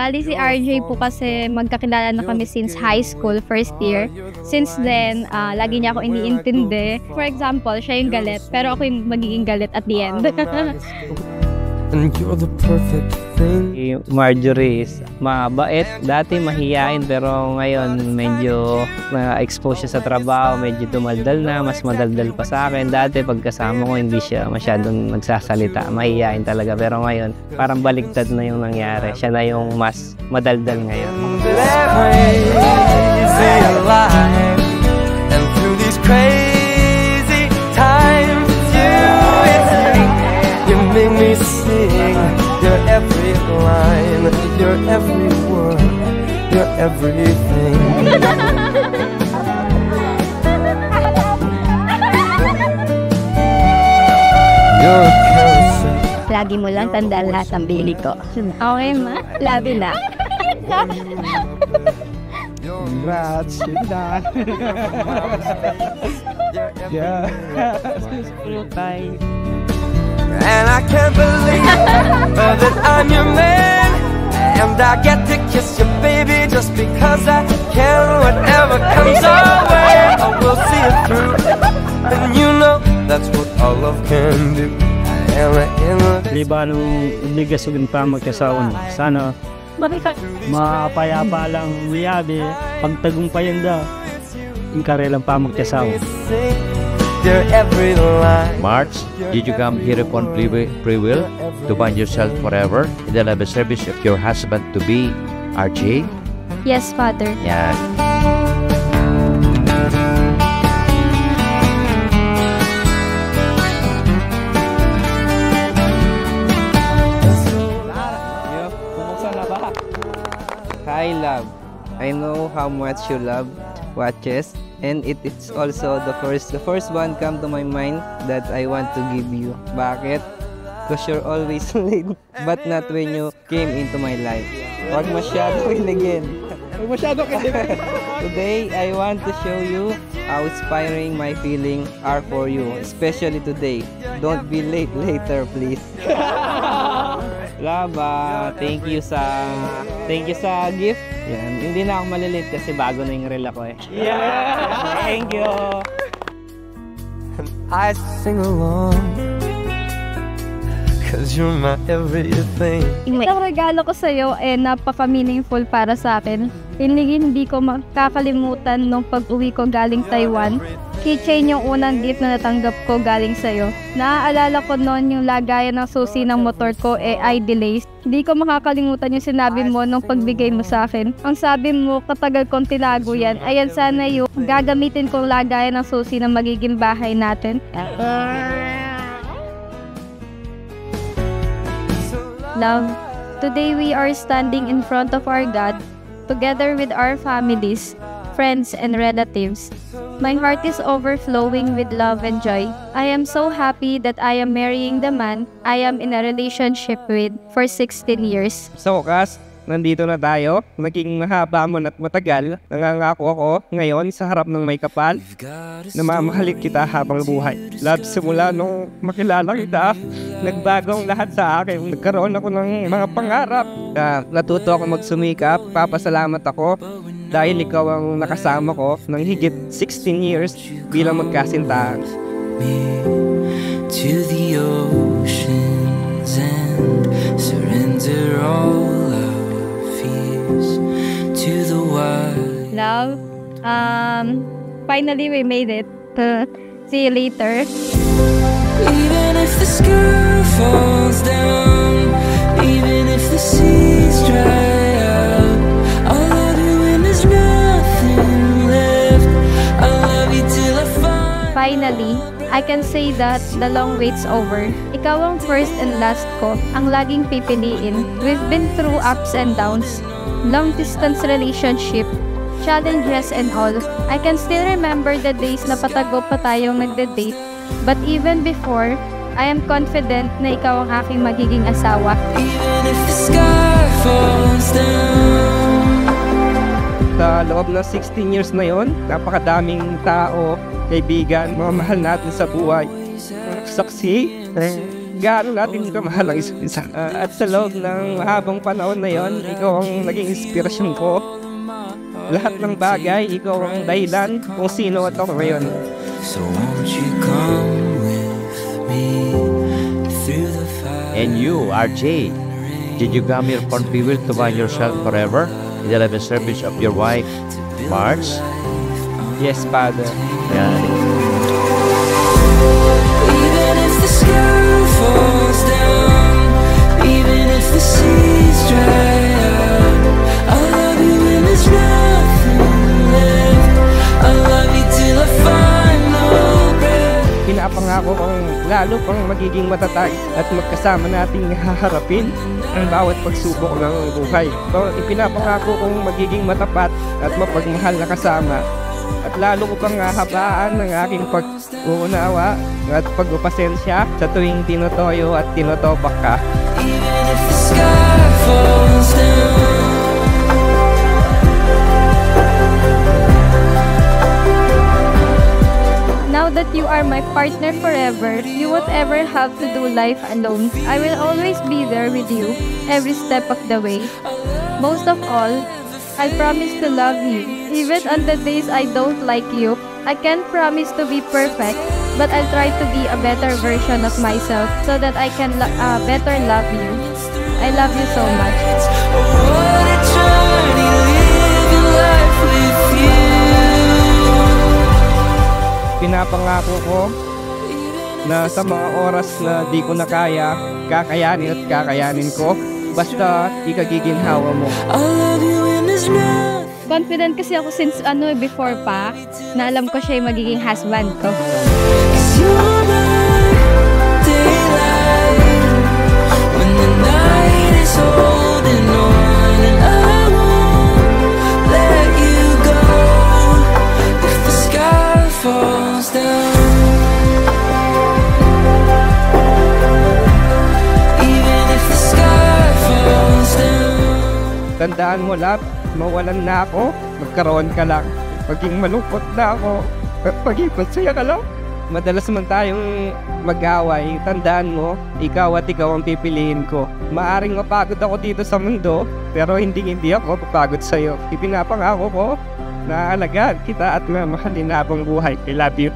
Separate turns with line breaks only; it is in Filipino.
Bali si RJ po kasi magkakilala na kami since high school, first year. Since then, lagi niya ako iniintindi. For example, siya yung galit, pero ako yung magiging galit at the end.
And you're the perfect thing.
Marjorie is mabait. Dati mahiyain pero ngayon medyo na-expose siya sa trabaho. Medyo dumaldal na, mas madaldal pa sa akin. Dati pagkasama ko hindi siya masyadong nagsasalita. Mahiyain talaga pero ngayon parang baligtad na yung nangyari. Siya na yung mas madaldal ngayon.
And through these crazy times, you make me sing your every line, your every word, your everything. You're a carousel.
Lagi mo lang tandaan lahat ng bili ko. Okay, ma? Labi na.
Congrats, Linda. Yeah.
And I can't believe that I'm your man, and I get to kiss you, baby, just because I can. Whatever comes our way, I will see it through. And you know that's what all love can do.
Liba nung ligasugin pa magkasaon. Sana mapayapa lang uyabi, pagtagumpayan da, yung karelang pa magkasaon.
March, did you come here upon free will to find yourself forever in the love and service of your husband-to-be, RJ?
Yes, Father.
Yeah.
Hi, love. I know how much you love watches. And it's also the first one come to my mind that I want to give you. Bakit? Because you're always late, but not when you came into my life. Huwag masyado kiligin. Today, I want to show you how inspiring my feelings are for you, especially today. Don't be late later, please. Love, thank you sa gift. Yan, hindi na ako malilate kasi bago na yung reel ako eh. Yeah! Thank you!
And I sing along, 'cause you're my everything.
Ang regalo ko sa'yo napaka-meaningful para sa akin. Hindi ko makakalimutan nung pag-uwi ko galing Taiwan. Keychain yung unang gift na natanggap ko galing sa'yo. Naaalala ko noon yung lagayan ng susi ng motor ko ay delays. Hindi ko makakalimutan yung sinabi mo nung pagbigay mo sa akin. Ang sabi mo, katagal kong tinago yan. Ayan sana yung gagamitin kong lagayan ng susi na magiging bahay natin. Love, today we are standing in front of our God, together with our families, friends, and relatives. My heart is overflowing with love and joy. I am so happy that I am marrying the man I am in a relationship with for 16 years.
Sa wakas, nandito na tayo. Naging mahaba mo at matagal. Nangangako ako ngayon sa harap ng may kapal na mamahalin kita habang buhay. Love, simula nung makilala kita, nagbagong lahat sa akin. Nagkaroon ako ng mga pangarap. Natuto ako magsumikap. Papasalamat ako dahil ikaw ang nakasama ko ng higit 16 years bilang magkasintahan.
To the oceans and surrender all our fears to the wild.
Love, finally we made it. See you later.
Even if the sky falls down, even if the seas dry out, I'll love you when there's nothing left. I'll love you till I find.
Finally, I can say that the long wait's over. Ikaw ang first and last ko, ang laging pipiliin. We've been through ups and downs, long-distance relationship, challenges and all. I can still remember the days na patago pa tayong nagde-date. But even before, I am confident na ikaw ang aking magiging asawa.
Even if the sky falls down.
Sa loob ng 16 years na yon, napakadaming tao, kaibigan, mga mahal natin sa buhay. Saksi, gaano natin kamahal ang isa't isa. At sa loob ng mahabang panahon na yon, ikaw ang naging inspirasyon ko. Lahat ng bagay, ikaw ang dahilan kung sino at ako ngayon.
So won't you come with me through the fire?
And you, RJ, did you come here for free will to bind yourself forever in the love and service of your wife, Marge?
Yes, Father.
Yan.
Even if the sky falls down, even if the seas dry out, I'll love you when there's nothing left. I'll love you till I find no breath.
Pinapangako kong lalo pang magiging matatag at magkasama nating haharapin ang bawat pagsubok ng buhay. So, ipinapangako kong magiging matapat at mapagmahal na kasama. At lalo ko pang hahabaan ng aking pag-uunawa at pagpapasensya sa tuwing tinutoyo at tinotopak ka.
Even if the sky falls down.
Now that you are my partner forever, you won't ever have to do life alone. I will always be there with you, every step of the way. Most of all, I promise to love you, even on the days I don't like you. I can't promise to be perfect, but I'll try to be a better version of myself so that I can better love you. I love you so much.
What a journey living life with you.
Pinapangako ko na sa mga oras na di ko na kaya, kakayanin at kakayanin ko. Basta ikagiginhawa mo.
I'll love you when there's nothing.
Confident kasi ako since before pa, na alam ko siya yung magiging husband ko.
'Cause you're my daylight when the night is holding on, and I won't let you go if the sky falls down. Even if the sky falls down.
Tandaan mo lahat, mawalan na ako, magkaroon ka lang. Maging malungkot na ako, maging masaya ka lang. Madalas man tayong mag-away, tandaan mo, ikaw at ikaw ang pipiliin ko. Maaring mapagod ako dito sa mundo, pero hindi ako papagod sa'yo. Ipinapangako ko na aalagaan kita at mamahalin habang buhay. I love you.